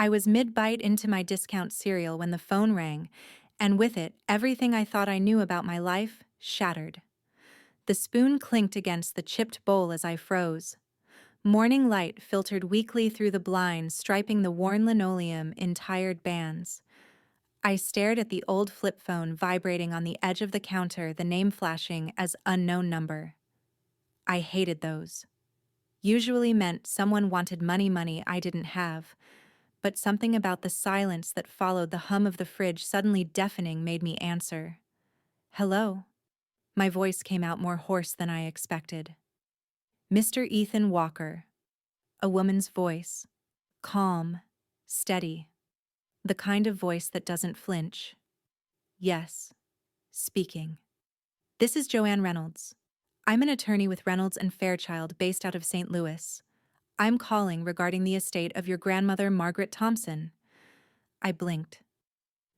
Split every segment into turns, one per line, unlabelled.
I was mid-bite into my discount cereal when the phone rang, and with it, everything I thought I knew about my life shattered. The spoon clinked against the chipped bowl as I froze. Morning light filtered weakly through the blinds, striping the worn linoleum in tired bands. I stared at the old flip phone vibrating on the edge of the counter, the name flashing as unknown number. I hated those. Usually meant someone wanted money I didn't have, but something about the silence that followed the hum of the fridge suddenly deafening made me answer. Hello? My voice came out more hoarse than I expected. Mr. Ethan Walker. A woman's voice. Calm. Steady. The kind of voice that doesn't flinch. Yes. Speaking. This is Joanne Reynolds. I'm an attorney with Reynolds and Fairchild based out of St. Louis. I'm calling regarding the estate of your grandmother, Margaret Thompson. I blinked.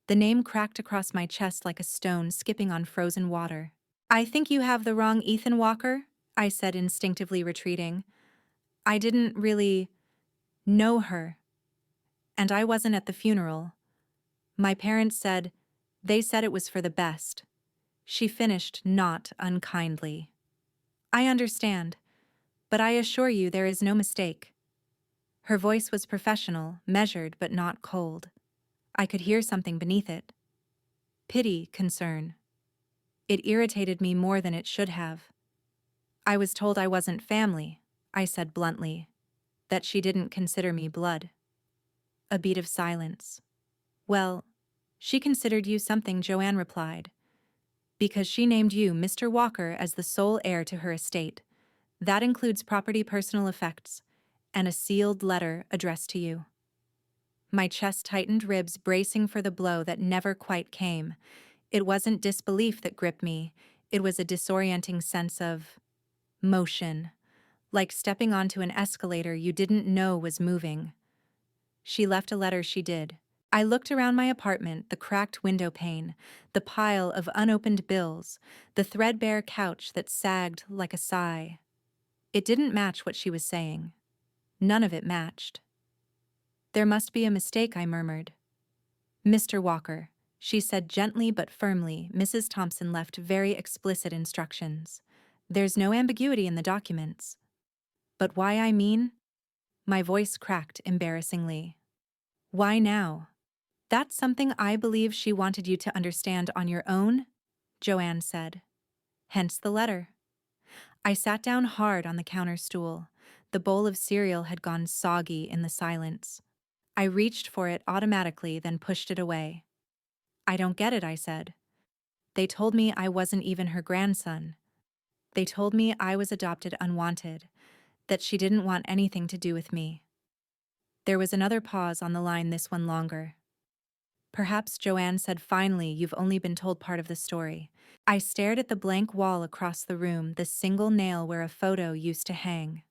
The name cracked across my chest like a stone skipping on frozen water. I think you have the wrong Ethan Walker, I said, instinctively retreating. I didn't really know her, and I wasn't at the funeral. My parents said they said it was for the best. She finished not unkindly. I understand, but I assure you there is no mistake. Her voice was professional, measured but not cold. I could hear something beneath it. Pity, concern. It irritated me more than it should have. I was told I wasn't family, I said bluntly, that she didn't consider me blood. A beat of silence. Well, she considered you something, Joanne replied, because she named you, Mr. Walker, as the sole heir to her estate. That includes property, personal effects, and a sealed letter addressed to you. My chest tightened, ribs bracing for the blow that never quite came. It wasn't disbelief that gripped me, it was a disorienting sense of motion, like stepping onto an escalator you didn't know was moving. She left a letter, she did. I looked around my apartment, the cracked window pane, the pile of unopened bills, the threadbare couch that sagged like a sigh. It didn't match what she was saying. None of it matched. There must be a mistake, I murmured. Mr. Walker, she said gently but firmly. Mrs. Thompson left very explicit instructions. There's no ambiguity in the documents. But why, I mean? My voice cracked embarrassingly. Why now? That's something I believe she wanted you to understand on your own, Joanne said. Hence the letter. I sat down hard on the counter stool. The bowl of cereal had gone soggy in the silence. I reached for it automatically, then pushed it away. I don't get it, I said. They told me I wasn't even her grandson. They told me I was adopted unwanted, that she didn't want anything to do with me. There was another pause on the line, this one longer. Perhaps, Joanne said finally, you've only been told part of the story. I stared at the blank wall across the room, the single nail where a photo used to hang.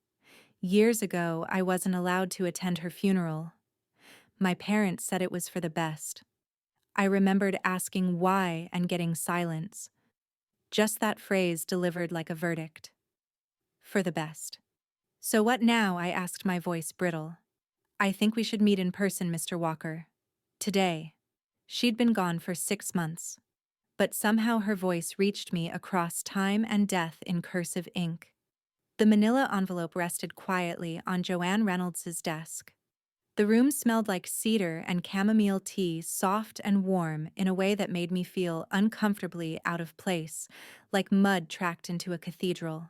Years ago, I wasn't allowed to attend her funeral. My parents said it was for the best. I remembered asking why and getting silence. Just that phrase delivered like a verdict. For the best. So what now? I asked, my voice brittle. I think we should meet in person, Mr. Walker. Today. She'd been gone for 6 months. But somehow her voice reached me across time and death in cursive ink. The manila envelope rested quietly on Joanne Reynolds's desk. The room smelled like cedar and chamomile tea, soft and warm in a way that made me feel uncomfortably out of place, like mud tracked into a cathedral.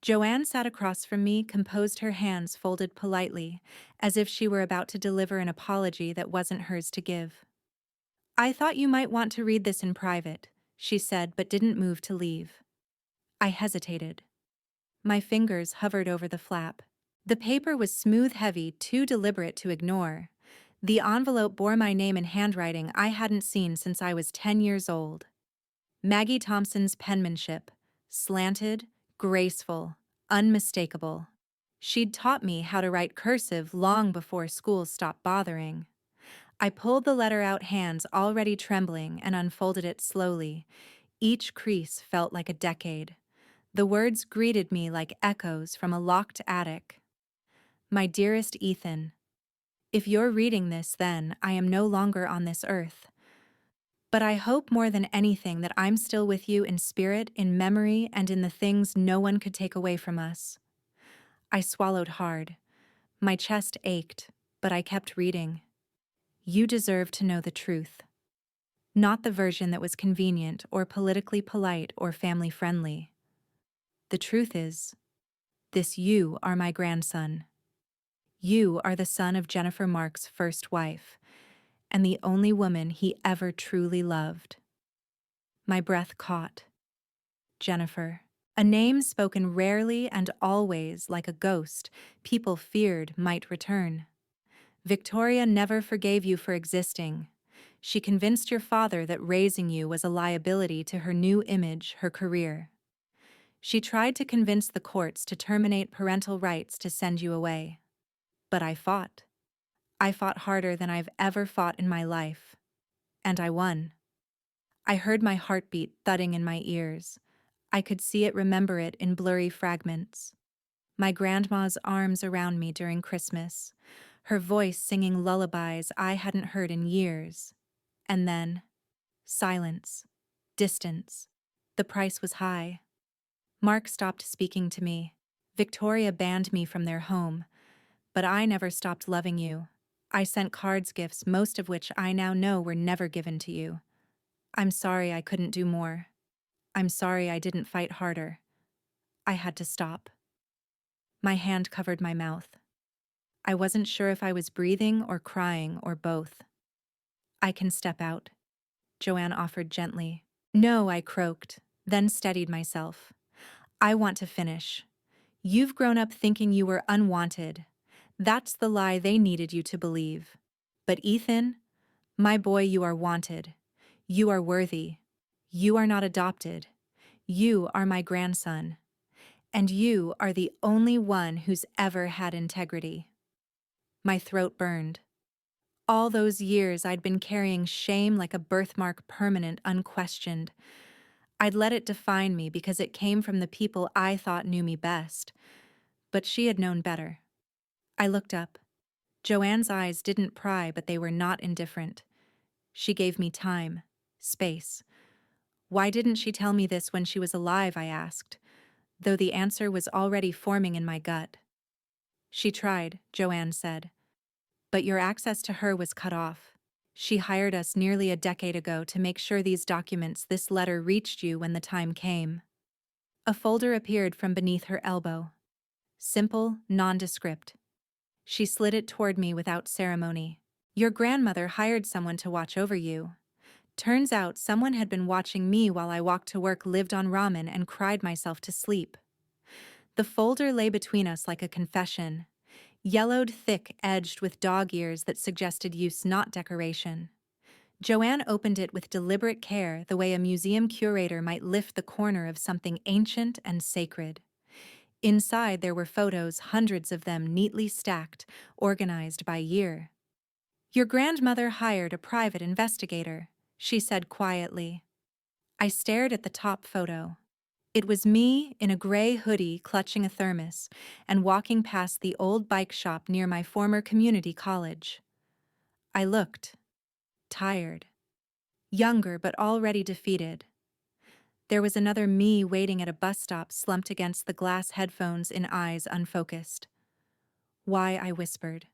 Joanne sat across from me, composed, her hands folded politely, as if she were about to deliver an apology that wasn't hers to give. I thought you might want to read this in private, she said, but didn't move to leave. I hesitated. My fingers hovered over the flap. The paper was smooth, heavy, too deliberate to ignore. The envelope bore my name in handwriting I hadn't seen since I was 10 years old. Maggie Thompson's penmanship, slanted, graceful, unmistakable. She'd taught me how to write cursive long before school stopped bothering. I pulled the letter out, hands already trembling, and unfolded it slowly. Each crease felt like a decade. The words greeted me like echoes from a locked attic. My dearest Ethan, If you're reading this, then I am no longer on this earth. But I hope more than anything that I'm still with you in spirit, in memory, and in the things no one could take away from us. I swallowed hard. My chest ached, but I kept reading. You deserve to know the truth. Not the version that was convenient or politically polite or family-friendly. The truth is, this you are my grandson. You are the son of Jennifer Mark's first wife, and the only woman he ever truly loved. My breath caught. Jennifer. A name spoken rarely and always like a ghost people feared might return. Victoria never forgave you for existing. She convinced your father that raising you was a liability to her new image, her career. She tried to convince the courts to terminate parental rights to send you away. But I fought. I fought harder than I've ever fought in my life. And I won. I heard my heartbeat thudding in my ears. I could see it, remember it in blurry fragments. My grandma's arms around me during Christmas, her voice singing lullabies I hadn't heard in years. And then, silence, distance. The price was high. Mark stopped speaking to me. Victoria banned me from their home, but I never stopped loving you. I sent cards, gifts, most of which I now know were never given to you. I'm sorry I couldn't do more. I'm sorry I didn't fight harder. I had to stop. My hand covered my mouth. I wasn't sure if I was breathing or crying or both. I can step out, Joanne offered gently. No, I croaked, then steadied myself. I want to finish. You've grown up thinking you were unwanted. That's the lie they needed you to believe. But Ethan, my boy, you are wanted. You are worthy. You are not adopted. You are my grandson. And you are the only one who's ever had integrity. My throat burned. All those years I'd been carrying shame like a birthmark, permanent, unquestioned. I'd let it define me because it came from the people I thought knew me best. But she had known better. I looked up. Joanne's eyes didn't pry, but they were not indifferent. She gave me time, space. Why didn't she tell me this when she was alive, I asked, though the answer was already forming in my gut. She tried, Joanne said. But your access to her was cut off. She hired us nearly a decade ago to make sure these documents, this letter, reached you when the time came. A folder appeared from beneath her elbow. Simple, nondescript. She slid it toward me without ceremony. Your grandmother hired someone to watch over you. Turns out someone had been watching me while I walked to work, lived on ramen, and cried myself to sleep. The folder lay between us like a confession, yellowed, thick, edged with dog ears that suggested use, not decoration. Joanne opened it with deliberate care, the way a museum curator might lift the corner of something ancient and sacred. Inside there were photos, hundreds of them neatly stacked, organized by year. Your grandmother hired a private investigator, she said quietly. I stared at the top photo. It was me in a gray hoodie clutching a thermos and walking past the old bike shop near my former community college. I looked, tired, younger but already defeated. There was another me waiting at a bus stop, slumped against the glass headphones in eyes unfocused. Why, I whispered.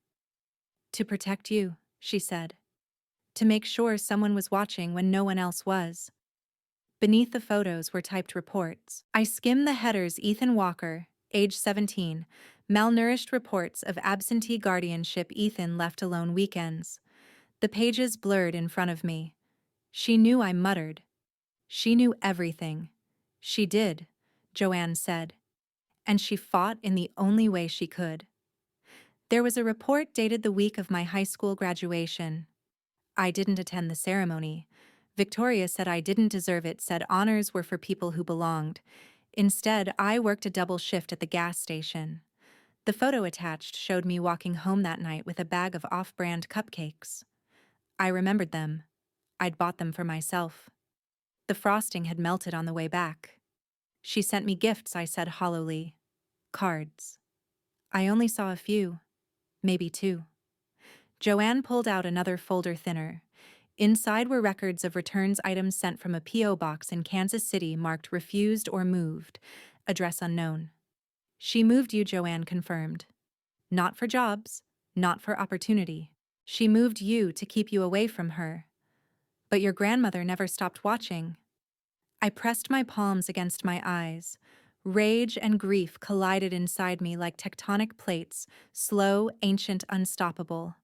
To protect you, she said. To make sure someone was watching when no one else was. Beneath the photos were typed reports. I skimmed the headers: Ethan Walker, age 17, malnourished reports of absentee guardianship, Ethan left alone weekends. The pages blurred in front of me. She knew, I muttered. She knew everything. She did, Joanne said. And she fought in the only way she could. There was a report dated the week of my high school graduation. I didn't attend the ceremony. Victoria said I didn't deserve it, said honors were for people who belonged. Instead, I worked a double shift at the gas station. The photo attached showed me walking home that night with a bag of off-brand cupcakes. I remembered them. I'd bought them for myself. The frosting had melted on the way back. She sent me gifts, I said hollowly. Cards. I only saw a few, maybe two. Joanne pulled out another folder thinner. Inside were records of returns items sent from a P.O. box in Kansas City marked refused or moved, address unknown. She moved you, Joanne confirmed. Not for jobs, not for opportunity. She moved you to keep you away from her. But your grandmother never stopped watching. I pressed my palms against my eyes. Rage and grief collided inside me like tectonic plates, slow, ancient, unstoppable.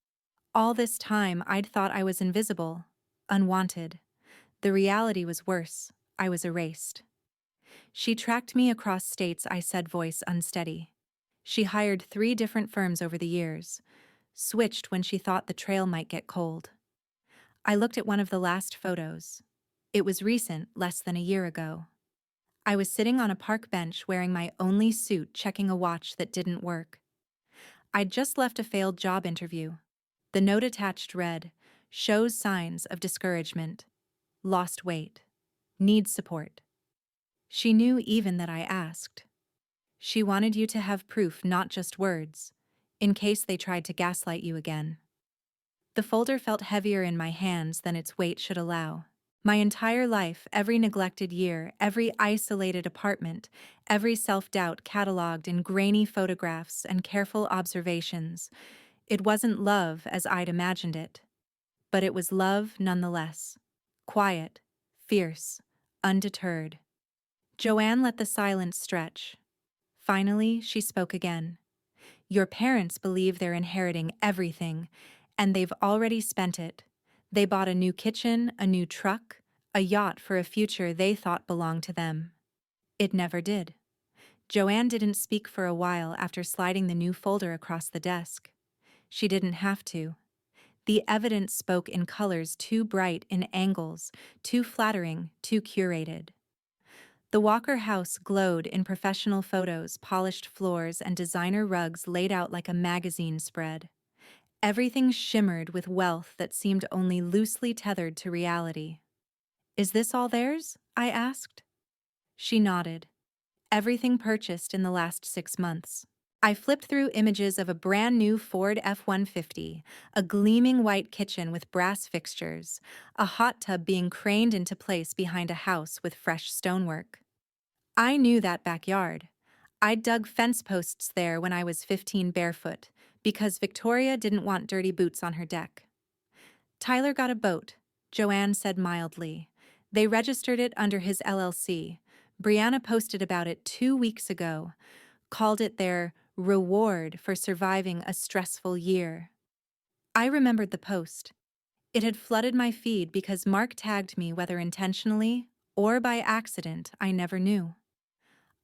All this time, I'd thought I was invisible, unwanted. The reality was worse. I was erased. She tracked me across states, I said, voice unsteady. She hired 3 different firms over the years, switched when she thought the trail might get cold. I looked at one of the last photos. It was recent, less than a year ago. I was sitting on a park bench wearing my only suit, checking a watch that didn't work. I'd just left a failed job interview. The note attached read, "Shows signs of discouragement. Lost weight. Needs support." She knew even that I asked. She wanted you to have proof, not just words, in case they tried to gaslight you again. The folder felt heavier in my hands than its weight should allow. My entire life, every neglected year, every isolated apartment, every self-doubt cataloged in grainy photographs and careful observations. It wasn't love as I'd imagined it, but it was love nonetheless. Quiet, fierce, undeterred. Joanne let the silence stretch. Finally, she spoke again. Your parents believe they're inheriting everything, and they've already spent it. They bought a new kitchen, a new truck, a yacht for a future they thought belonged to them. It never did. Joanne didn't speak for a while after sliding the new folder across the desk. She didn't have to. The evidence spoke in colors too bright, in angles, too flattering, too curated. The Walker house glowed in professional photos, polished floors, and designer rugs laid out like a magazine spread. Everything shimmered with wealth that seemed only loosely tethered to reality. Is this all theirs? I asked. She nodded. Everything purchased in the last 6 months. I flipped through images of a brand new Ford F-150, a gleaming white kitchen with brass fixtures, a hot tub being craned into place behind a house with fresh stonework. I knew that backyard. I'd dug fence posts there when I was 15 barefoot, because Victoria didn't want dirty boots on her deck. Tyler got a boat, Joanne said mildly. They registered it under his LLC. Brianna posted about it 2 weeks ago, called it their reward for surviving a stressful year. I remembered the post. It had flooded my feed because Mark tagged me, whether intentionally or by accident, I never knew.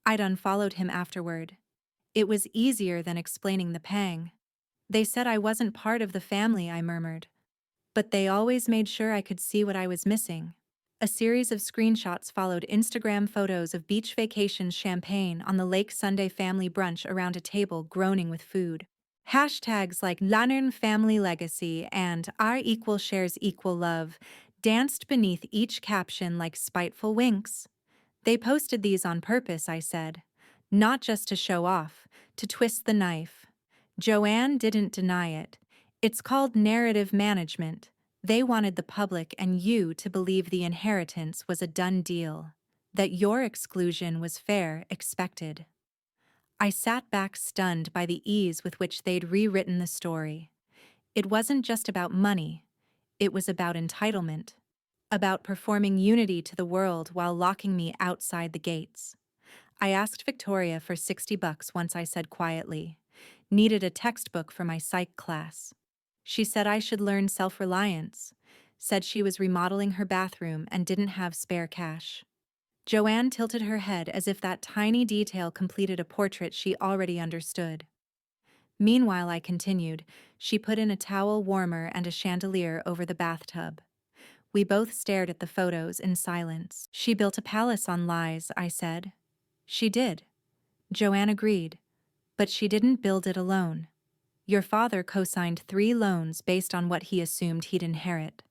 I'd unfollowed him afterward. It was easier than explaining the pang. They said I wasn't part of the family, I murmured. But they always made sure I could see what I was missing. A series of screenshots followed Instagram photos of beach vacations, champagne on the lake, Sunday family brunch around a table groaning with food. Hashtags like Lantern Family Legacy and Our Equal Shares Equal Love danced beneath each caption like spiteful winks. They posted these on purpose, I said. Not just to show off, to twist the knife. Joanne didn't deny it. It's called narrative management. They wanted the public and you to believe the inheritance was a done deal, that your exclusion was fair, expected. I sat back stunned by the ease with which they'd rewritten the story. It wasn't just about money. It was about entitlement. About performing unity to the world while locking me outside the gates. I asked Victoria for $60 once, I said quietly. Needed a textbook for my psych class. She said I should learn self-reliance. Said she was remodeling her bathroom and didn't have spare cash. Joanne tilted her head as if that tiny detail completed a portrait she already understood. Meanwhile, I continued, she put in a towel warmer and a chandelier over the bathtub. We both stared at the photos in silence. She built a palace on lies, I said. She did. Joanne agreed. But she didn't build it alone. Your father co-signed 3 loans based on what he assumed he'd inherit.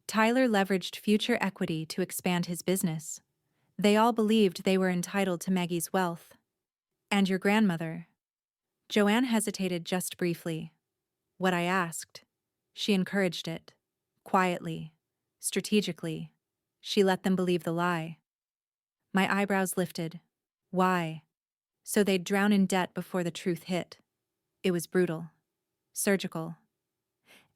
Tyler leveraged future equity to expand his business. They all believed they were entitled to Maggie's wealth. And your grandmother. Joanne hesitated just briefly. What I asked. She encouraged it. Quietly. Strategically. She let them believe the lie. My eyebrows lifted. Why? So they'd drown in debt before the truth hit. It was brutal. Surgical.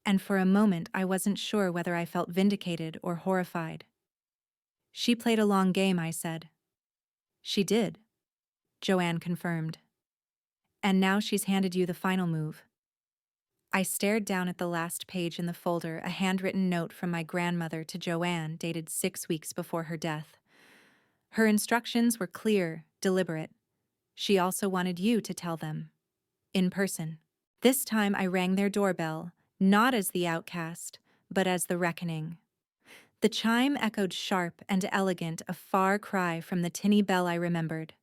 And for a moment I wasn't sure whether I felt vindicated or horrified. She played a long game, I said. She did, Joanne confirmed. And now she's handed you the final move. I stared down at the last page in the folder, a handwritten note from my grandmother to Joanne dated 6 weeks before her death. Her instructions were clear, deliberate. She also wanted you to tell them. In person. This time I rang their doorbell, not as the outcast, but as the reckoning. The chime echoed sharp and elegant, a far cry from the tinny bell I remembered.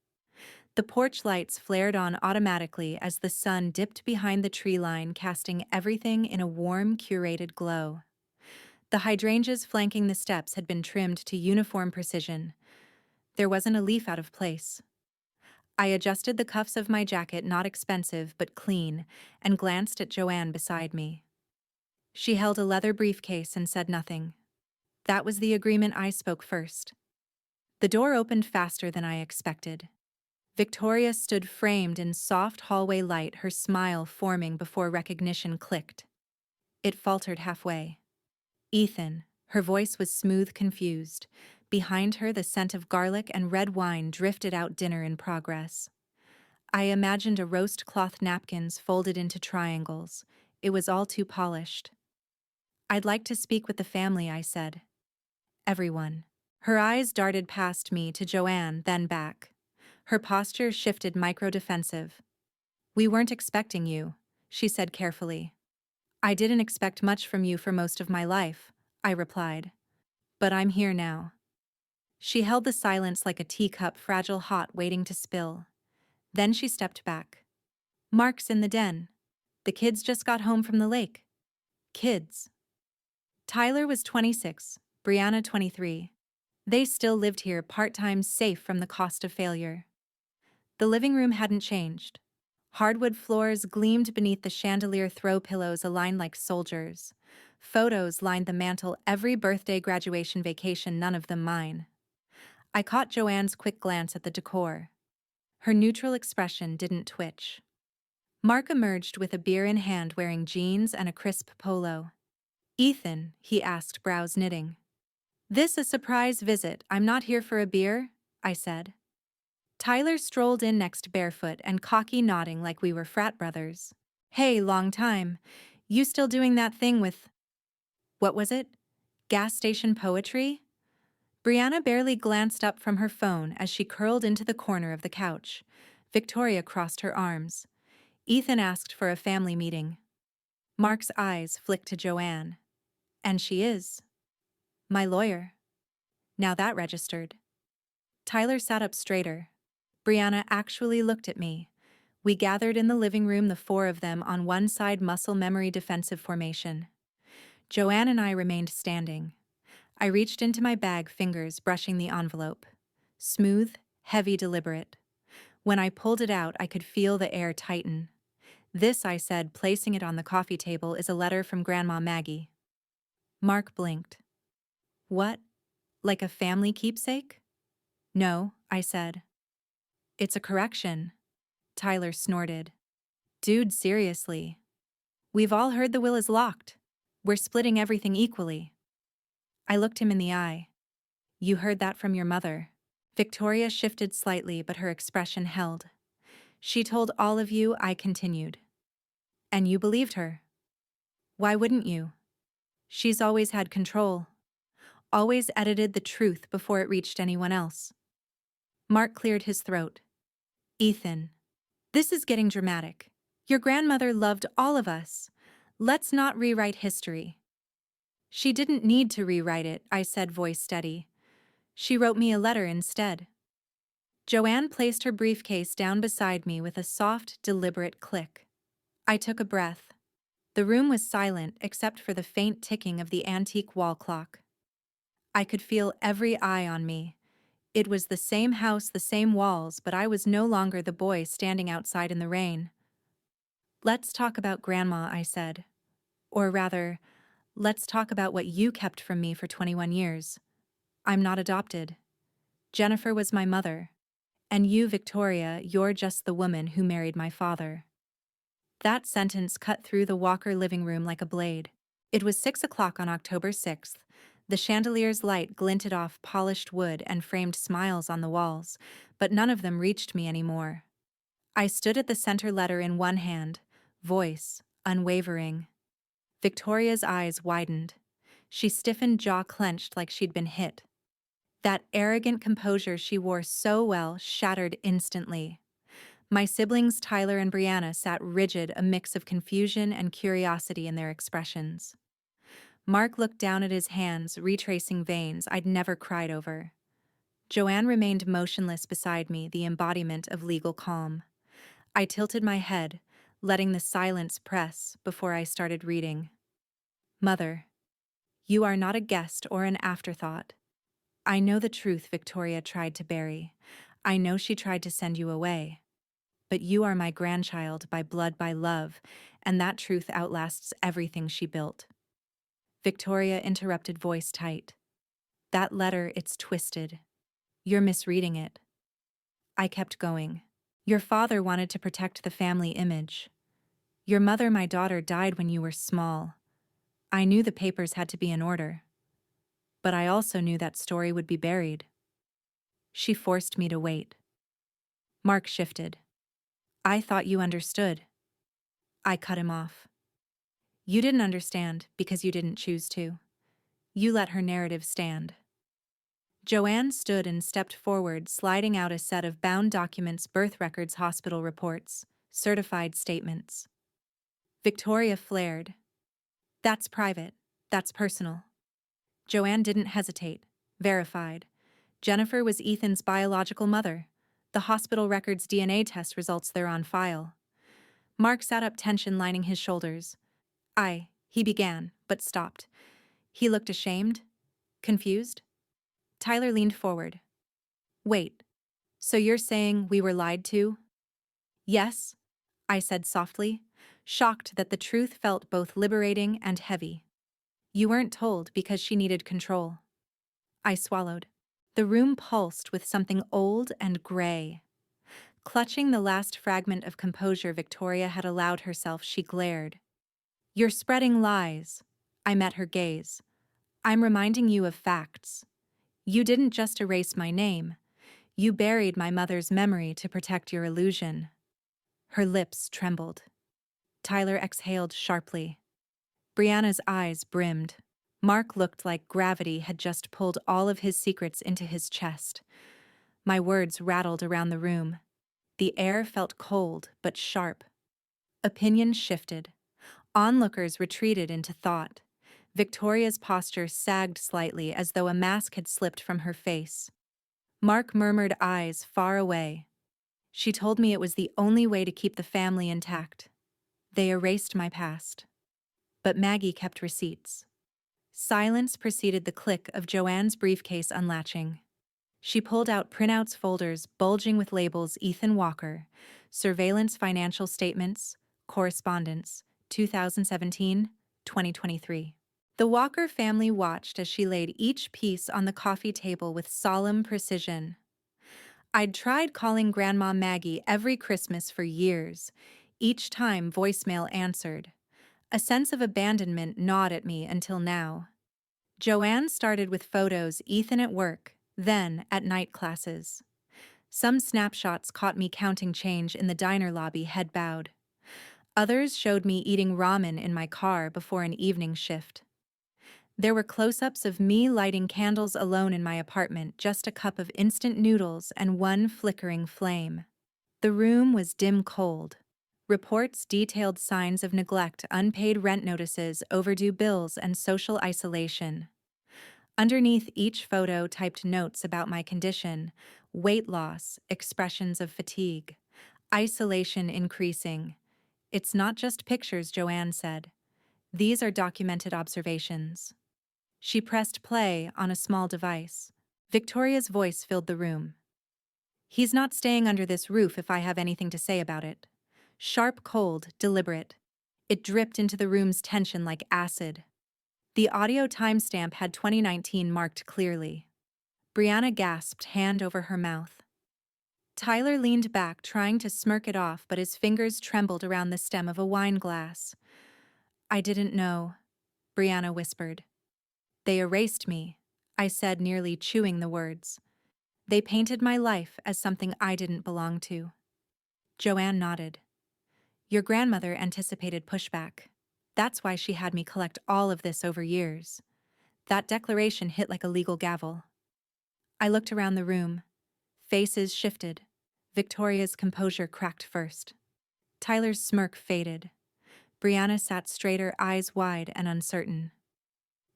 The porch lights flared on automatically as the sun dipped behind the tree line, casting everything in a warm, curated glow. The hydrangeas flanking the steps had been trimmed to uniform precision. There wasn't a leaf out of place. I adjusted the cuffs of my jacket, not expensive but clean, and glanced at Joanne beside me. She held a leather briefcase and said nothing. That was the agreement. I spoke first. The door opened faster than I expected. Victoria stood framed in soft hallway light, her smile forming before recognition clicked. It faltered halfway. Ethan. Her voice was smooth, confused. Behind her, the scent of garlic and red wine drifted out. Dinner in progress. I imagined a roast cloth napkins folded into triangles. It was all too polished. I'd like to speak with the family, I said. Everyone. Her eyes darted past me to Joanne, then back. Her posture shifted, micro-defensive. We weren't expecting you, she said carefully. I didn't expect much from you for most of my life, I replied. But I'm here now. She held the silence like a teacup, fragile, hot, waiting to spill. Then she stepped back. Mark's in the den. The kids just got home from the lake. Kids. Tyler was 26, Brianna 23. They still lived here, part-time, safe from the cost of failure. The living room hadn't changed. Hardwood floors gleamed beneath the chandelier, throw pillows aligned like soldiers. Photos lined the mantel, every birthday, graduation, vacation, none of them mine. I caught Joanne's quick glance at the decor. Her neutral expression didn't twitch. Mark emerged with a beer in hand, wearing jeans and a crisp polo. Ethan, he asked, brows knitting. This a surprise visit? I'm not here for a beer, I said. Tyler strolled in next, barefoot and cocky, nodding like we were frat brothers. Hey, long time. You still doing that thing with... What was it? Gas station poetry? Brianna barely glanced up from her phone as she curled into the corner of the couch. Victoria crossed her arms. Ethan asked for a family meeting. Mark's eyes flicked to Joanne. And she is. My lawyer. Now that registered. Tyler sat up straighter. Brianna actually looked at me. We gathered in the living room, the four of them on one side, muscle memory defensive formation. Joanne and I remained standing. I reached into my bag, fingers brushing the envelope. Smooth, heavy, deliberate. When I pulled it out, I could feel the air tighten. This, I said, placing it on the coffee table, is a letter from Grandma Maggie. Mark blinked. What? Like a family keepsake? No, I said. It's a correction. Tyler snorted. Dude, seriously. We've all heard the will is locked. We're splitting everything equally. I looked him in the eye. You heard that from your mother. Victoria shifted slightly, but her expression held. She told all of you, I continued. And you believed her. Why wouldn't you? She's always had control. Always edited the truth before it reached anyone else. Mark cleared his throat. Ethan. This is getting dramatic. Your grandmother loved all of us. Let's not rewrite history. She didn't need to rewrite it, I said, voice steady. She wrote me a letter instead. Joanne placed her briefcase down beside me with a soft, deliberate click. I took a breath. The room was silent except for the faint ticking of the antique wall clock. I could feel every eye on me. It was the same house, the same walls, but I was no longer the boy standing outside in the rain. Let's talk about Grandma, I said. Or rather, let's talk about what you kept from me for 21 years. I'm not adopted. Jennifer was my mother. And you, Victoria, you're just the woman who married my father. That sentence cut through the Walker living room like a blade. It was 6 o'clock on October 6th. The chandelier's light glinted off polished wood and framed smiles on the walls, but none of them reached me anymore. I stood at the center letter in one hand, voice unwavering. Victoria's eyes widened. She stiffened, jaw clenched like she'd been hit. That arrogant composure she wore so well shattered instantly. My siblings Tyler and Brianna sat rigid, a mix of confusion and curiosity in their expressions. Mark looked down at his hands, retracing veins I'd never cried over. Joanne remained motionless beside me, the embodiment of legal calm. I tilted my head, letting the silence press before I started reading. Mother, you are not a guest or an afterthought. I know the truth Victoria tried to bury. I know she tried to send you away. But you are my grandchild by blood, by love, and that truth outlasts everything she built. Victoria interrupted, voice tight. That letter, it's twisted. You're misreading it. I kept going. Your father wanted to protect the family image. Your mother, my daughter, died when you were small. I knew the papers had to be in order. But I also knew that story would be buried. She forced me to wait. Mark shifted. I thought you understood. I cut him off. You didn't understand because you didn't choose to. You let her narrative stand. Joanne stood and stepped forward, sliding out a set of bound documents, birth records, hospital reports, certified statements. Victoria flared. That's private. That's personal. Joanne didn't hesitate. Verified. Jennifer was Ethan's biological mother. The hospital records DNA test results, they're on file. Mark sat up, tension lining his shoulders. He began, but stopped. He looked ashamed, confused. Tyler leaned forward. Wait, so you're saying we were lied to? Yes, I said softly, shocked that the truth felt both liberating and heavy. You weren't told because she needed control. I swallowed. The room pulsed with something old and gray. Clutching the last fragment of composure Victoria had allowed herself, she glared. You're spreading lies. I met her gaze. I'm reminding you of facts. You didn't just erase my name. You buried my mother's memory to protect your illusion. Her lips trembled. Tyler exhaled sharply. Brianna's eyes brimmed. Mark looked like gravity had just pulled all of his secrets into his chest. My words rattled around the room. The air felt cold but sharp. Opinions shifted. Onlookers retreated into thought. Victoria's posture sagged slightly as though a mask had slipped from her face. Mark murmured, eyes far away. She told me it was the only way to keep the family intact. They erased my past. But Maggie kept receipts. Silence preceded the click of Joanne's briefcase unlatching. She pulled out printouts, folders bulging with labels: Ethan Walker, surveillance financial statements, correspondence, 2017, 2023. The Walker family watched as she laid each piece on the coffee table with solemn precision. I'd tried calling Grandma Maggie every Christmas for years. Each time voicemail answered. A sense of abandonment gnawed at me until now. Joanne started with photos: Ethan at work, then at night classes. Some snapshots caught me counting change in the diner lobby, head bowed. Others showed me eating ramen in my car before an evening shift. There were close-ups of me lighting candles alone in my apartment, just a cup of instant noodles and one flickering flame. The room was dim, cold. Reports detailed signs of neglect, unpaid rent notices, overdue bills, and social isolation. Underneath each photo, typed notes about my condition: weight loss, expressions of fatigue, isolation increasing. It's not just pictures, Joanne said. These are documented observations. She pressed play on a small device. Victoria's voice filled the room. He's not staying under this roof if I have anything to say about it. Sharp, cold, deliberate. It dripped into the room's tension like acid. The audio timestamp had 2019 marked clearly. Brianna gasped, hand over her mouth. Tyler leaned back, trying to smirk it off, but his fingers trembled around the stem of a wine glass. I didn't know, Brianna whispered. They erased me, I said, nearly chewing the words. They painted my life as something I didn't belong to. Joanne nodded. Your grandmother anticipated pushback. That's why she had me collect all of this over years. That declaration hit like a legal gavel. I looked around the room. Faces shifted. Victoria's composure cracked first. Tyler's smirk faded. Brianna sat straighter, eyes wide and uncertain.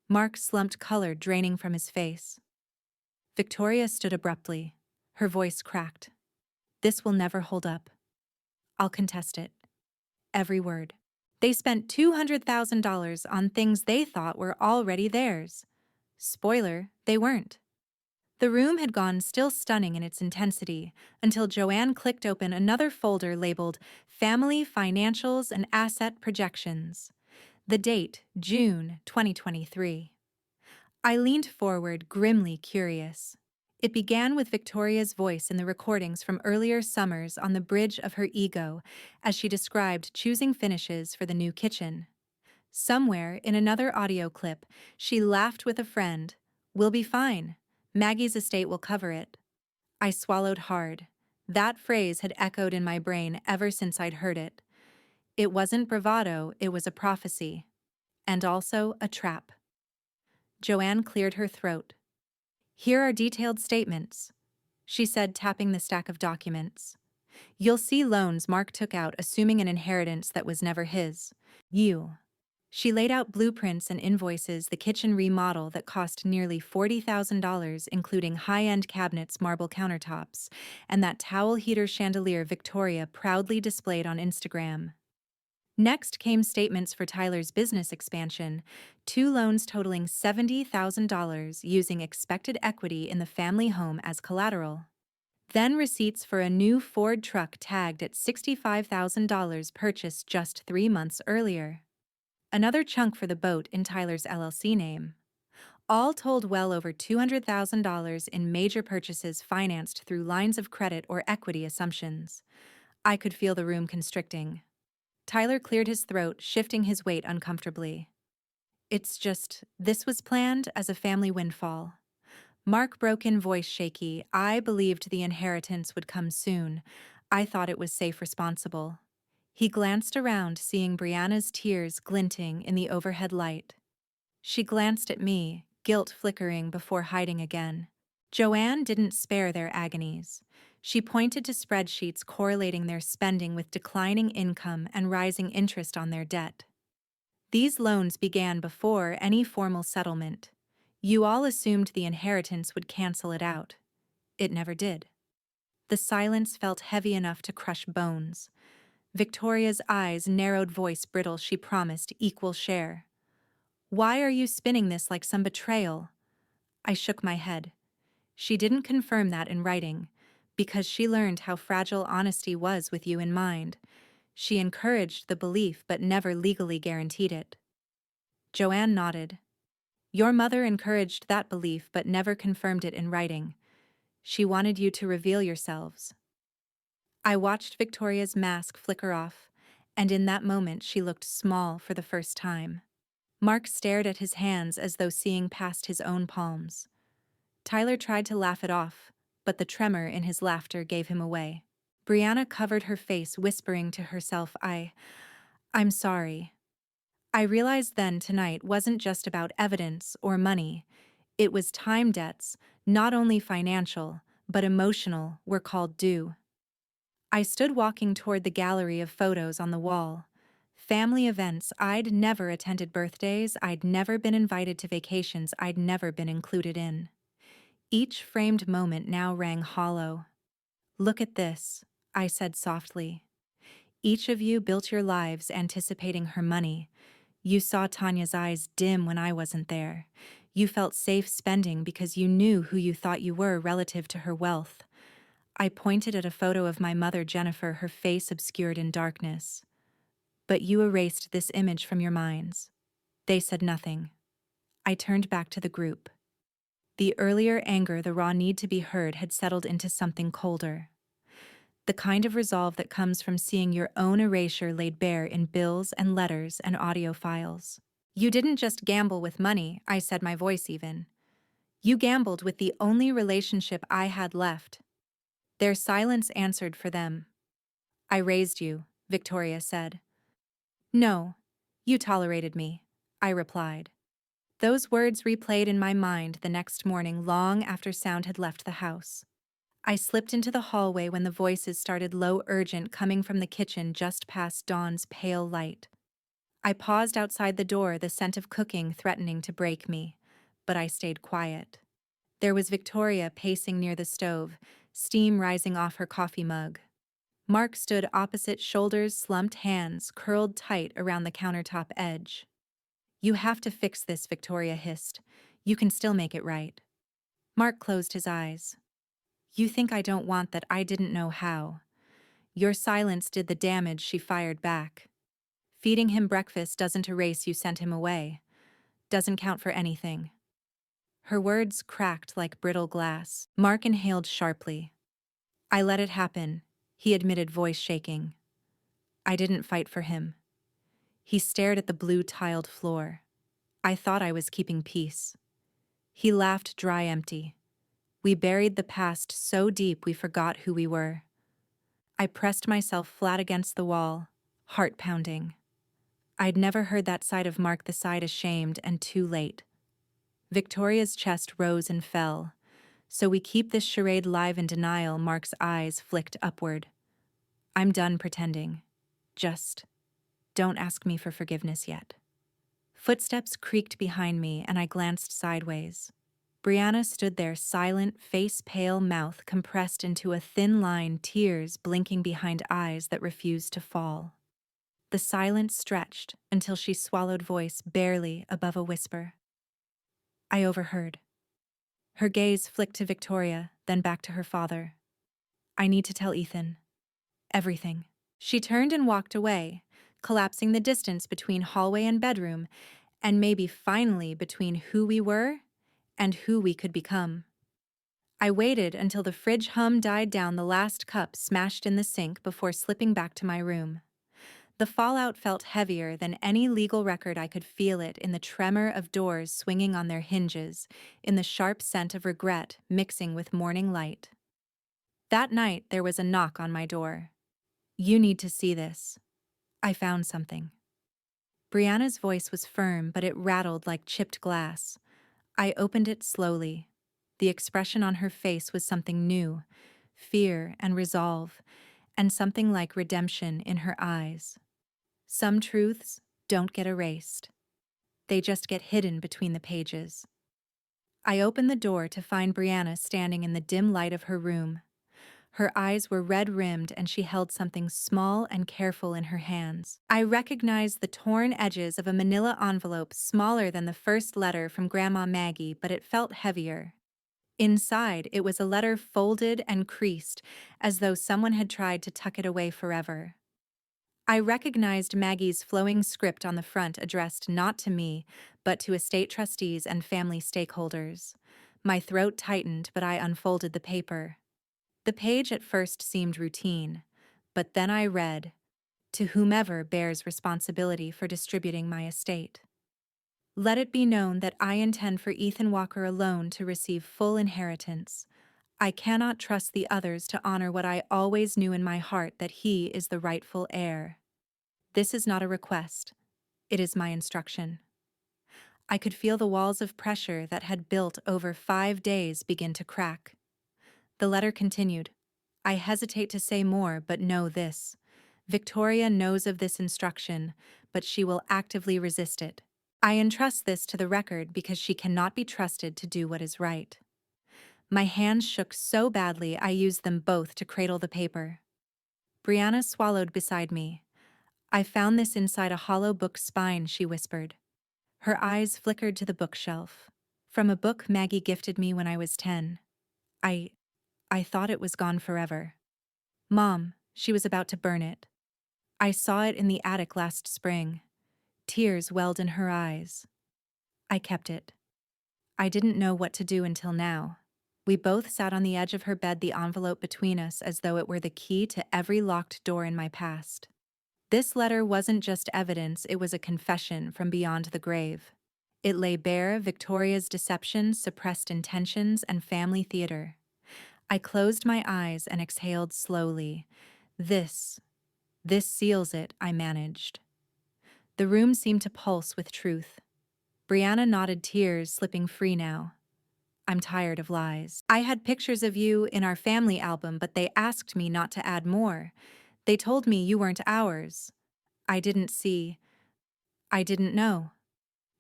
Mark slumped, color draining from his face. Victoria stood abruptly. Her voice cracked. This will never hold up. I'll contest it. Every word. They spent $200,000 on things they thought were already theirs. Spoiler, they weren't. The room had gone still, stunning in its intensity, until Joanne clicked open another folder labeled Family Financials and Asset Projections. The date, June 2023. I leaned forward, grimly curious. It began with Victoria's voice in the recordings from earlier summers on the bridge of her ego as she described choosing finishes for the new kitchen. Somewhere in another audio clip, she laughed with a friend. We'll be fine. Maggie's estate will cover it. I swallowed hard. That phrase had echoed in my brain ever since I'd heard it. It wasn't bravado, it was a prophecy. And also a trap. Joanne cleared her throat. Here are detailed statements, she said, tapping the stack of documents. You'll see loans Mark took out assuming an inheritance that was never his. She laid out blueprints and invoices, the kitchen remodel that cost nearly $40,000, including high-end cabinets, marble countertops, and that towel heater chandelier Victoria proudly displayed on Instagram. Next came statements for Tyler's business expansion, 2 loans totaling $70,000 using expected equity in the family home as collateral. Then receipts for a new Ford truck tagged at $65,000 purchased just 3 months earlier. Another chunk for the boat in Tyler's LLC name. All told, well over $200,000 in major purchases financed through lines of credit or equity assumptions. I could feel the room constricting. Tyler cleared his throat, shifting his weight uncomfortably. It's just, this was planned as a family windfall. Mark broke in, voice shaky. I believed the inheritance would come soon. I thought it was safe, responsible. He glanced around, seeing Brianna's tears glinting in the overhead light. She glanced at me, guilt flickering before hiding again. Joanne didn't spare their agonies. She pointed to spreadsheets correlating their spending with declining income and rising interest on their debt. These loans began before any formal settlement. You all assumed the inheritance would cancel it out. It never did. The silence felt heavy enough to crush bones. Victoria's eyes narrowed, voice brittle. She promised equal share. Why are you spinning this like some betrayal? I shook my head. She didn't confirm that in writing, because she learned how fragile honesty was with you in mind. She encouraged the belief but never legally guaranteed it. Joanne nodded. Your mother encouraged that belief but never confirmed it in writing. She wanted you to reveal yourselves. I watched Victoria's mask flicker off, and in that moment she looked small for the first time. Mark stared at his hands as though seeing past his own palms. Tyler tried to laugh it off, but the tremor in his laughter gave him away. Brianna covered her face, whispering to herself, I'm sorry. I realized then tonight wasn't just about evidence or money. It was time debts, not only financial, but emotional, were called due. I stood walking toward the gallery of photos on the wall. Family events I'd never attended, birthdays I'd never been invited to, vacations I'd never been included in. Each framed moment now rang hollow. Look at this, I said softly. Each of you built your lives anticipating her money. You saw Tanya's eyes dim when I wasn't there. You felt safe spending because you knew who you thought you were relative to her wealth. I pointed at a photo of my mother, Jennifer, her face obscured in darkness. But you erased this image from your minds. They said nothing. I turned back to the group. The earlier anger, the raw need to be heard, had settled into something colder. The kind of resolve that comes from seeing your own erasure laid bare in bills and letters and audio files. You didn't just gamble with money, I said, my voice even. You gambled with the only relationship I had left. Their silence answered for them. I raised you, Victoria said. No, you tolerated me, I replied. Those words replayed in my mind the next morning long after sound had left the house. I slipped into the hallway when the voices started low urgent coming from the kitchen just past dawn's pale light. I paused outside the door, the scent of cooking threatening to break me, but I stayed quiet. There was Victoria pacing near the stove, steam rising off her coffee mug. Mark stood opposite, shoulders slumped, hands curled tight around the countertop edge. You have to fix this, Victoria hissed. You can still make it right. Mark closed his eyes. You think I don't want that? I didn't know how. Your silence did the damage, she fired back. Feeding him breakfast doesn't erase you sent him away. Doesn't count for anything. Her words cracked like brittle glass. Mark inhaled sharply. I let it happen, he admitted, voice shaking. I didn't fight for him. He stared at the blue-tiled floor. I thought I was keeping peace. He laughed dry, empty. We buried the past so deep we forgot who we were. I pressed myself flat against the wall, heart pounding. I'd never heard that side of Mark, the side ashamed and too late. Victoria's chest rose and fell. So we keep this charade live in denial, Mark's eyes flicked upward. I'm done pretending. Just don't ask me for forgiveness yet. Footsteps creaked behind me and I glanced sideways. Brianna stood there, silent, face pale, mouth compressed into a thin line, tears blinking behind eyes that refused to fall. The silence stretched until she swallowed, voice barely above a whisper. I overheard. Her gaze flicked to Victoria, then back to her father. I need to tell Ethan. Everything. She turned and walked away, collapsing the distance between hallway and bedroom, and maybe finally between who we were and who we could become. I waited until the fridge hum died down, the last cup smashed in the sink, before slipping back to my room. The fallout felt heavier than any legal record. I could feel it in the tremor of doors swinging on their hinges, in the sharp scent of regret mixing with morning light. That night, there was a knock on my door. You need to see this. I found something. Brianna's voice was firm, but it rattled like chipped glass. I opened it slowly. The expression on her face was something new, fear and resolve, and something like redemption in her eyes. Some truths don't get erased. They just get hidden between the pages. I opened the door to find Brianna standing in the dim light of her room. Her eyes were red-rimmed and she held something small and careful in her hands. I recognized the torn edges of a manila envelope, smaller than the first letter from Grandma Maggie, but it felt heavier. Inside, it was a letter folded and creased, as though someone had tried to tuck it away forever. I recognized Maggie's flowing script on the front, addressed not to me, but to estate trustees and family stakeholders. My throat tightened, but I unfolded the paper. The page at first seemed routine, but then I read, "To whomever bears responsibility for distributing my estate. Let it be known that I intend for Ethan Walker alone to receive full inheritance. I cannot trust the others to honor what I always knew in my heart, that he is the rightful heir. This is not a request. It is my instruction." I could feel the walls of pressure that had built over 5 days begin to crack. The letter continued. I hesitate to say more, but know this. Victoria knows of this instruction, but she will actively resist it. I entrust this to the record because she cannot be trusted to do what is right. My hands shook so badly I used them both to cradle the paper. Brianna swallowed beside me. I found this inside a hollow book spine, she whispered. Her eyes flickered to the bookshelf. From a book Maggie gifted me when I was 10. I thought it was gone forever. Mom, she was about to burn it. I saw it in the attic last spring. Tears welled in her eyes. I kept it. I didn't know what to do until now. We both sat on the edge of her bed, the envelope between us, as though it were the key to every locked door in my past. This letter wasn't just evidence, it was a confession from beyond the grave. It lay bare Victoria's deceptions, suppressed intentions, and family theater. I closed my eyes and exhaled slowly. This seals it, I managed. The room seemed to pulse with truth. Brianna nodded, tears slipping free now. I'm tired of lies. I had pictures of you in our family album, but they asked me not to add more. They told me you weren't ours. I didn't see. I didn't know.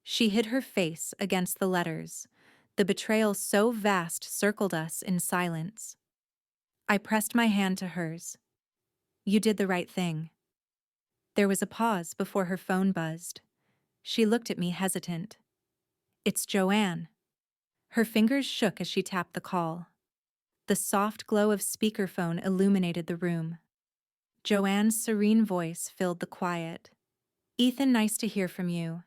She hid her face against the letters. The betrayal so vast circled us in silence. I pressed my hand to hers. You did the right thing. There was a pause before her phone buzzed. She looked at me hesitant. It's Joanne. Her fingers shook as she tapped the call. The soft glow of speakerphone illuminated the room. Joanne's serene voice filled the quiet. Ethan, nice to hear from you.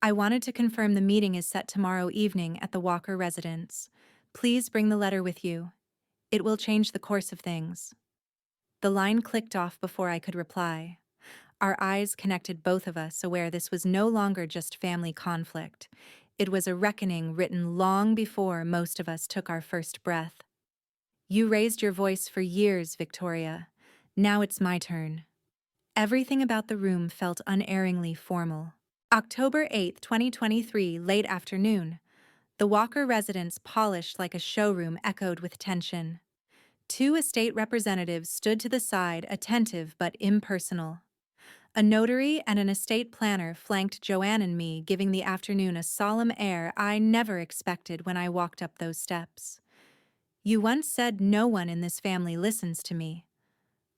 I wanted to confirm the meeting is set tomorrow evening at the Walker residence. Please bring the letter with you. It will change the course of things. The line clicked off before I could reply. Our eyes connected, both of us aware this was no longer just family conflict. It was a reckoning written long before most of us took our first breath. You raised your voice for years, Victoria. Now it's my turn. Everything about the room felt unerringly formal. October 8, 2023, late afternoon. The Walker residence, polished like a showroom, echoed with tension. Two estate representatives stood to the side, attentive but impersonal. A notary and an estate planner flanked Joanne and me, giving the afternoon a solemn air I never expected when I walked up those steps. You once said no one in this family listens to me.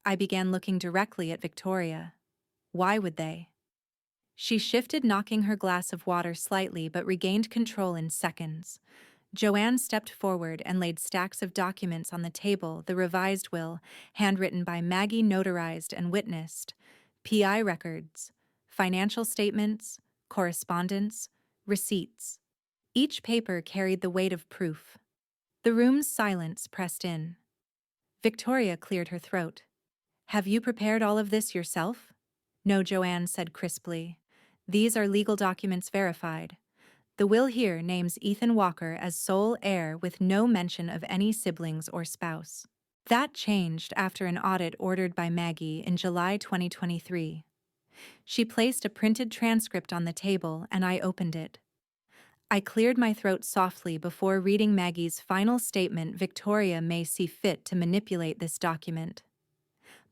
I began looking directly at Victoria. Why would they? She shifted, knocking her glass of water slightly, but regained control in seconds. Joanne stepped forward and laid stacks of documents on the table, the revised will, handwritten by Maggie, notarized and witnessed, PI records, financial statements, correspondence, receipts. Each paper carried the weight of proof. The room's silence pressed in. Victoria cleared her throat. Have you prepared all of this yourself? No, Joanne said crisply. These are legal documents verified. The will here names Ethan Walker as sole heir with no mention of any siblings or spouse. That changed after an audit ordered by Maggie in July 2023. She placed a printed transcript on the table and I opened it. I cleared my throat softly before reading Maggie's final statement. Victoria may see fit to manipulate this document.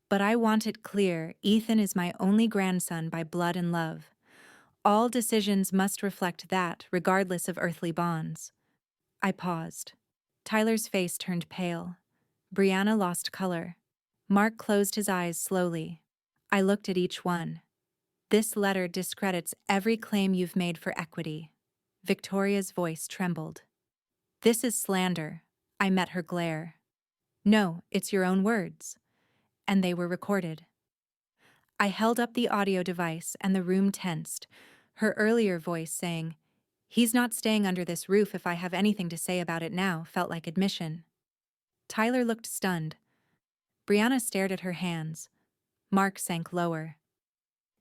But I want it clear, Ethan is my only grandson by blood and love. All decisions must reflect that, regardless of earthly bonds. I paused. Tyler's face turned pale. Brianna lost color. Mark closed his eyes slowly. I looked at each one. This letter discredits every claim you've made for equity. Victoria's voice trembled. This is slander. I met her glare. No, it's your own words. And they were recorded. I held up the audio device and the room tensed, her earlier voice saying, "He's not staying under this roof. If I have anything to say about it now," felt like admission. Tyler looked stunned. Brianna stared at her hands. Mark sank lower.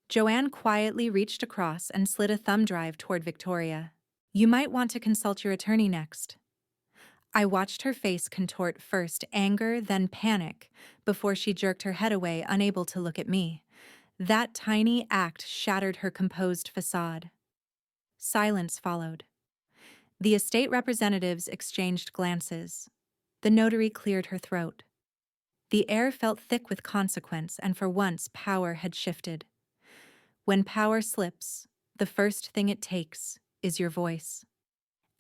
Joanne quietly reached across and slid a thumb drive toward Victoria. You might want to consult your attorney next. I watched her face contort, first anger, then panic, before she jerked her head away, unable to look at me. That tiny act shattered her composed facade. Silence followed. The estate representatives exchanged glances. The notary cleared her throat. The air felt thick with consequence, and for once power had shifted. When power slips, the first thing it takes is your voice.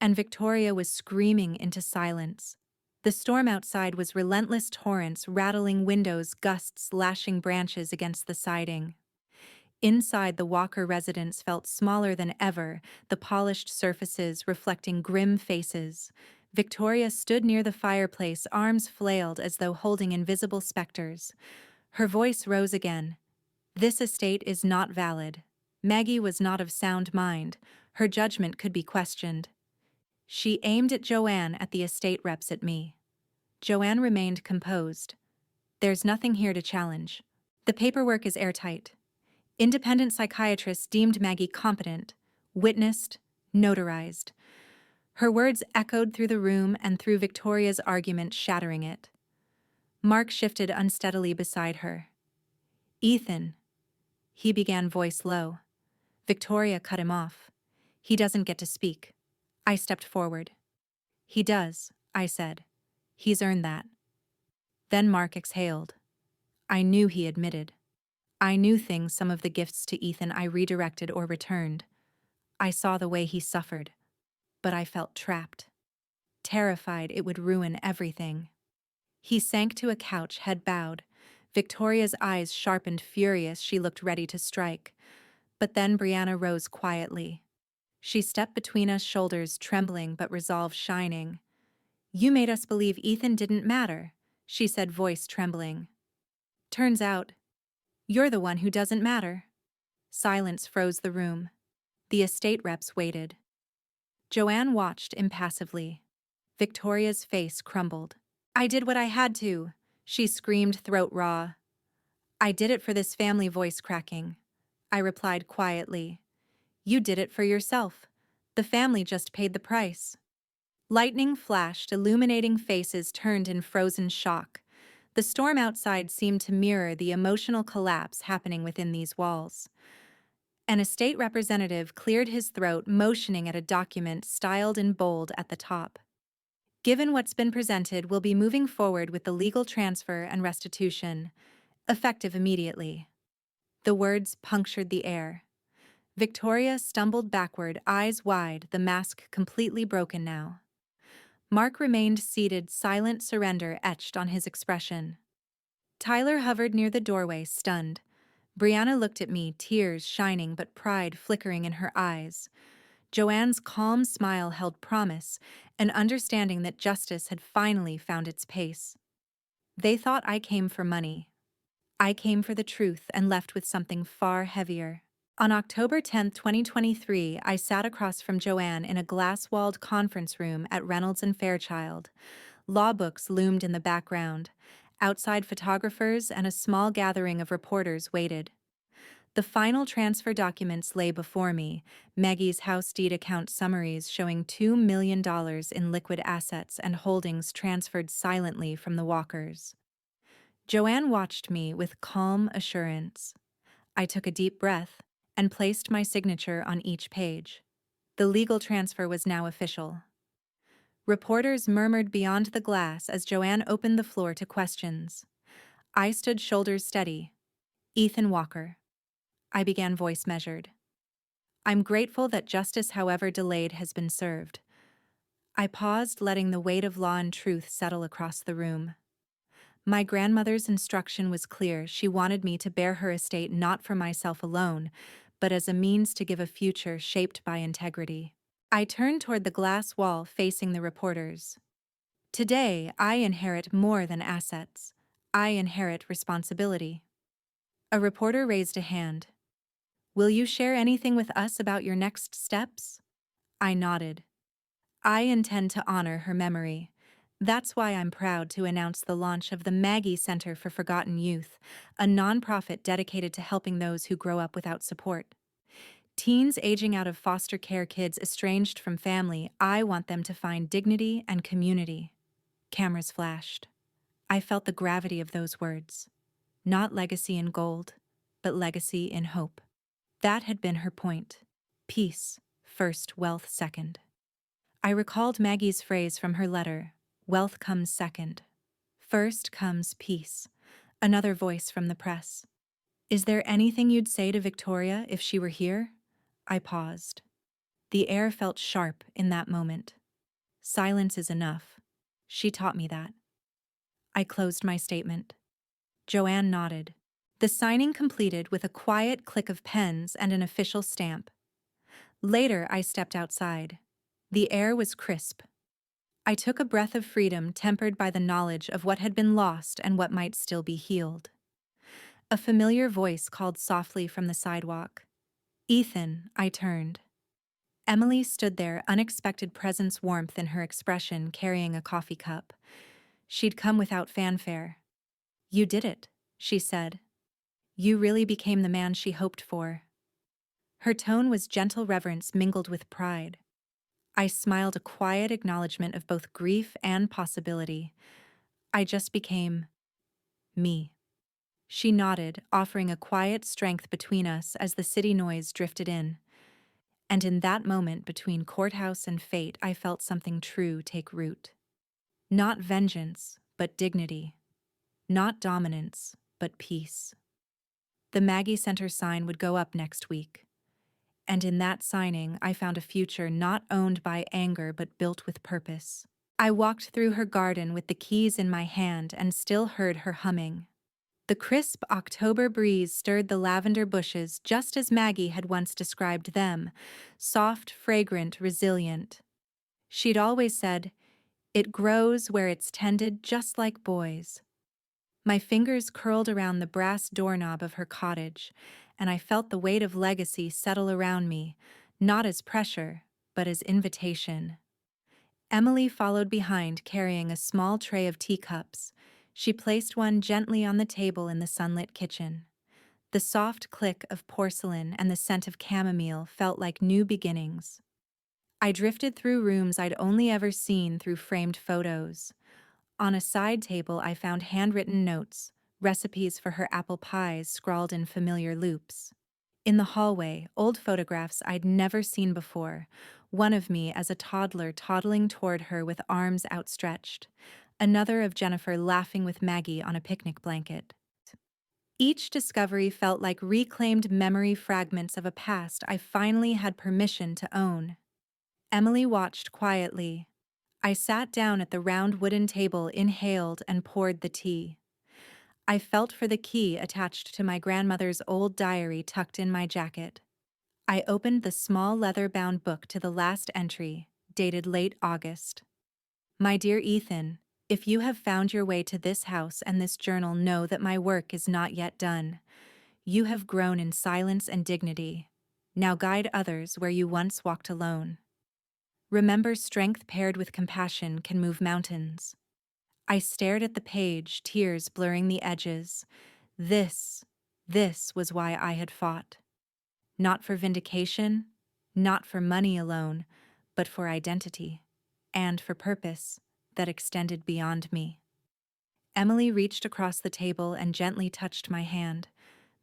And Victoria was screaming into silence. The storm outside was relentless torrents, rattling windows, gusts lashing branches against the siding. Inside, the Walker residence felt smaller than ever, the polished surfaces reflecting grim faces. Victoria stood near the fireplace, arms flailed as though holding invisible specters. Her voice rose again. This estate is not valid. Maggie was not of sound mind. Her judgment could be questioned. She aimed at Joanne at the estate reps at me. Joanne remained composed. There's nothing here to challenge. The paperwork is airtight. Independent psychiatrists deemed Maggie competent, witnessed, notarized. Her words echoed through the room and through Victoria's argument, shattering it. Mark shifted unsteadily beside her. Ethan, he began, voice low. Victoria cut him off. He doesn't get to speak. I stepped forward. He does, I said. He's earned that. Then Mark exhaled. I knew he admitted. I knew things, some of the gifts to Ethan I redirected or returned. I saw the way he suffered. But I felt trapped. Terrified it would ruin everything. He sank to a couch, head bowed. Victoria's eyes sharpened, furious. She looked ready to strike. But then Brianna rose quietly. She stepped between us, shoulders trembling but resolve shining. You made us believe Ethan didn't matter, she said, voice trembling. Turns out, you're the one who doesn't matter. Silence froze the room. The estate reps waited. Joanne watched impassively. Victoria's face crumbled. I did what I had to, she screamed, throat raw. I did it for this family, voice cracking. I replied quietly. You did it for yourself. The family just paid the price. Lightning flashed, illuminating faces turned in frozen shock. The storm outside seemed to mirror the emotional collapse happening within these walls. An estate representative cleared his throat, motioning at a document styled in bold at the top. Given what's been presented, we'll be moving forward with the legal transfer and restitution, effective immediately. The words punctured the air. Victoria stumbled backward, eyes wide, the mask completely broken now. Mark remained seated, silent surrender etched on his expression. Tyler hovered near the doorway, stunned. Brianna looked at me, tears shining but pride flickering in her eyes. Joanne's calm smile held promise, an understanding that justice had finally found its pace. They thought I came for money. I came for the truth and left with something far heavier. On October 10, 2023, I sat across from Joanne in a glass-walled conference room at Reynolds and Fairchild. Law books loomed in the background. Outside, photographers and a small gathering of reporters waited. The final transfer documents lay before me, Maggie's house deed account summaries showing $2 million in liquid assets and holdings transferred silently from the Walkers. Joanne watched me with calm assurance. I took a deep breath and placed my signature on each page. The legal transfer was now official. Reporters murmured beyond the glass as Joanne opened the floor to questions. I stood, shoulders steady. Ethan Walker. I began, voice measured. I'm grateful that justice, however delayed, has been served. I paused, letting the weight of law and truth settle across the room. My grandmother's instruction was clear. She wanted me to bear her estate not for myself alone, but as a means to give a future shaped by integrity. I turned toward the glass wall facing the reporters. Today, I inherit more than assets. I inherit responsibility. A reporter raised a hand. Will you share anything with us about your next steps? I nodded. I intend to honor her memory. That's why I'm proud to announce the launch of the Maggie Center for Forgotten Youth, a nonprofit dedicated to helping those who grow up without support. Teens aging out of foster care, kids estranged from family, I want them to find dignity and community. Cameras flashed. I felt the gravity of those words. Not legacy in gold, but legacy in hope. That had been her point. Peace first, wealth second. I recalled Maggie's phrase from her letter, wealth comes second. First comes peace. Another voice from the press. Is there anything you'd say to Victoria if she were here? I paused. The air felt sharp in that moment. Silence is enough. She taught me that. I closed my statement. Joanne nodded. The signing completed with a quiet click of pens and an official stamp. Later, I stepped outside. The air was crisp. I took a breath of freedom tempered by the knowledge of what had been lost and what might still be healed. A familiar voice called softly from the sidewalk. Ethan, I turned. Emily stood there, unexpected presence warmth in her expression, carrying a coffee cup. She'd come without fanfare. You did it, she said. You really became the man she hoped for. Her tone was gentle reverence mingled with pride. I smiled a quiet acknowledgement of both grief and possibility. I just became me. She nodded, offering a quiet strength between us as the city noise drifted in. And in that moment between courthouse and fate, I felt something true take root. Not vengeance, but dignity. Not dominance, but peace. The Maggie Center sign would go up next week. And in that signing, I found a future not owned by anger but built with purpose. I walked through her garden with the keys in my hand and still heard her humming. The crisp October breeze stirred the lavender bushes just as Maggie had once described them, soft, fragrant, resilient. She'd always said, "It grows where it's tended just like boys." My fingers curled around the brass doorknob of her cottage, and I felt the weight of legacy settle around me, not as pressure, but as invitation. Emily followed behind, carrying a small tray of teacups. She placed one gently on the table in the sunlit kitchen. The soft click of porcelain and the scent of chamomile felt like new beginnings. I drifted through rooms I'd only ever seen through framed photos. On a side table, I found handwritten notes, recipes for her apple pies scrawled in familiar loops. In the hallway, old photographs I'd never seen before, one of me as a toddler toddling toward her with arms outstretched, another of Jennifer laughing with Maggie on a picnic blanket. Each discovery felt like reclaimed memory fragments of a past I finally had permission to own. Emily watched quietly. I sat down at the round wooden table, inhaled, and poured the tea. I felt for the key attached to my grandmother's old diary tucked in my jacket. I opened the small leather-bound book to the last entry, dated late August. My dear Ethan, if you have found your way to this house and this journal, know that my work is not yet done. You have grown in silence and dignity. Now guide others where you once walked alone. Remember, strength paired with compassion can move mountains. I stared at the page, tears blurring the edges. This was why I had fought. Not for vindication, not for money alone, but for identity, and for purpose that extended beyond me. Emily reached across the table and gently touched my hand.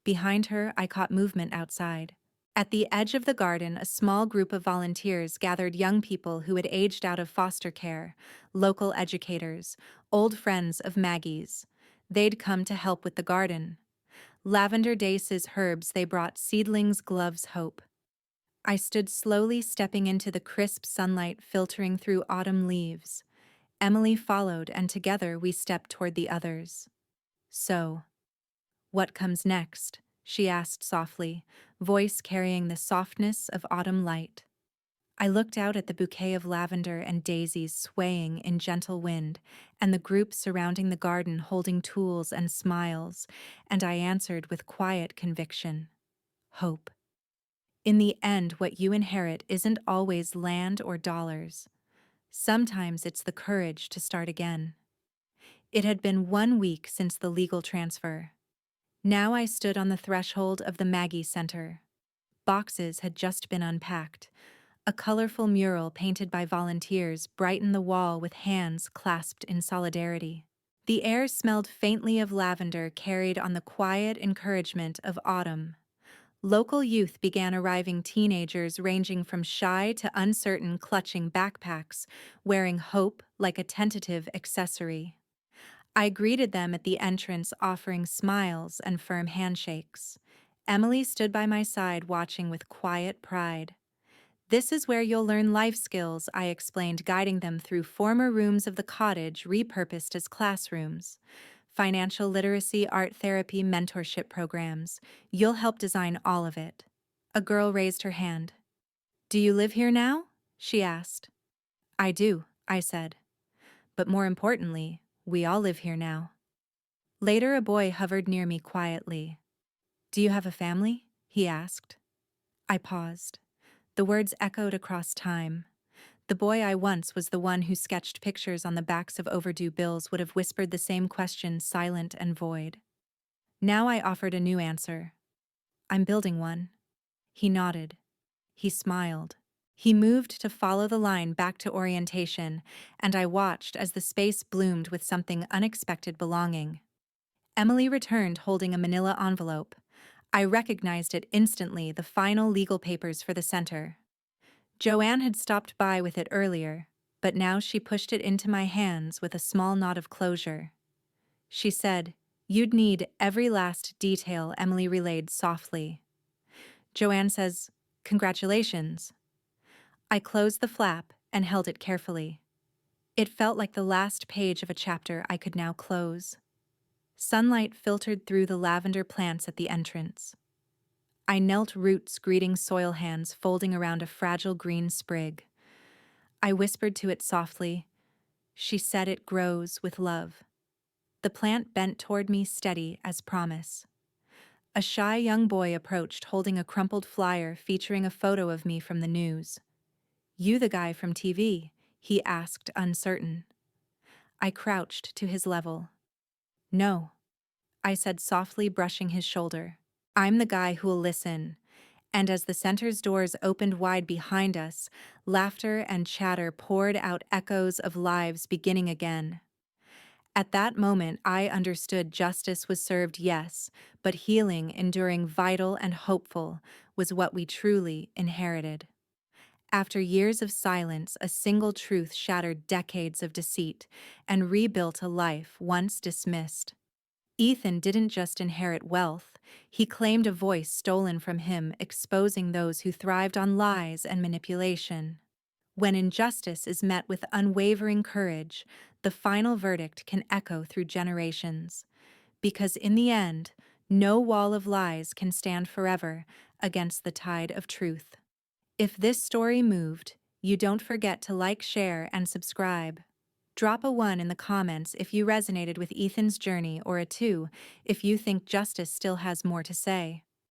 Behind her, I caught movement outside. At the edge of the garden, a small group of volunteers gathered, young people who had aged out of foster care, local educators, old friends of Maggie's. They'd come to help with the garden. Lavender Dace's herbs, they brought seedlings, gloves, hope. I stood slowly, stepping into the crisp sunlight filtering through autumn leaves. Emily followed, and together we stepped toward the others. So, what comes next? She asked softly, voice carrying the softness of autumn light. I looked out at the bouquet of lavender and daisies swaying in gentle wind, and the group surrounding the garden holding tools and smiles, and I answered with quiet conviction. Hope. In the end, what you inherit isn't always land or dollars. Sometimes it's the courage to start again. It had been 1 week since the legal transfer. Now I stood on the threshold of the Maggie Center. Boxes had just been unpacked. A colorful mural painted by volunteers brightened the wall with hands clasped in solidarity. The air smelled faintly of lavender, carried on the quiet encouragement of autumn. Local youth began arriving, teenagers ranging from shy to uncertain, clutching backpacks, wearing hope like a tentative accessory. I greeted them at the entrance, offering smiles and firm handshakes. Emily stood by my side, watching with quiet pride. This is where you'll learn life skills, I explained, guiding them through former rooms of the cottage repurposed as classrooms. Financial literacy, art therapy, mentorship programs. You'll help design all of it. A girl raised her hand. Do you live here now? She asked. I do, I said. But more importantly, we all live here now. Later, a boy hovered near me quietly. Do you have a family? He asked. I paused. The words echoed across time. The boy I once was the one who sketched pictures on the backs of overdue bills would have whispered the same question, silent and void. Now I offered a new answer. I'm building one. He nodded. He smiled. He moved to follow the line back to orientation, and I watched as the space bloomed with something unexpected belonging. Emily returned holding a manila envelope. I recognized it instantly, the final legal papers for the center. Joanne had stopped by with it earlier, but now she pushed it into my hands with a small nod of closure. She said, "You'd need every last detail," Emily relayed softly. Joanne says, "Congratulations." I closed the flap and held it carefully. It felt like the last page of a chapter I could now close. Sunlight filtered through the lavender plants at the entrance. I knelt, roots greeting soil hands folding around a fragile green sprig. I whispered to it softly. She said it grows with love. The plant bent toward me, steady as promise. A shy young boy approached holding a crumpled flyer featuring a photo of me from the news. "You the guy from TV?" he asked, uncertain. I crouched to his level. "No," I said softly, brushing his shoulder. "I'm the guy who'll listen." And as the center's doors opened wide behind us, laughter and chatter poured out, echoes of lives beginning again. At that moment, I understood justice was served, yes, but healing, enduring, vital, and hopeful was what we truly inherited. After years of silence, a single truth shattered decades of deceit and rebuilt a life once dismissed. Ethan didn't just inherit wealth, he claimed a voice stolen from him, exposing those who thrived on lies and manipulation. When injustice is met with unwavering courage, the final verdict can echo through generations. Because in the end, no wall of lies can stand forever against the tide of truth. If this story moved, you don't forget to like, share, and subscribe. Drop a 1 in the comments if you resonated with Ethan's journey, or a 2 if you think justice still has more to say.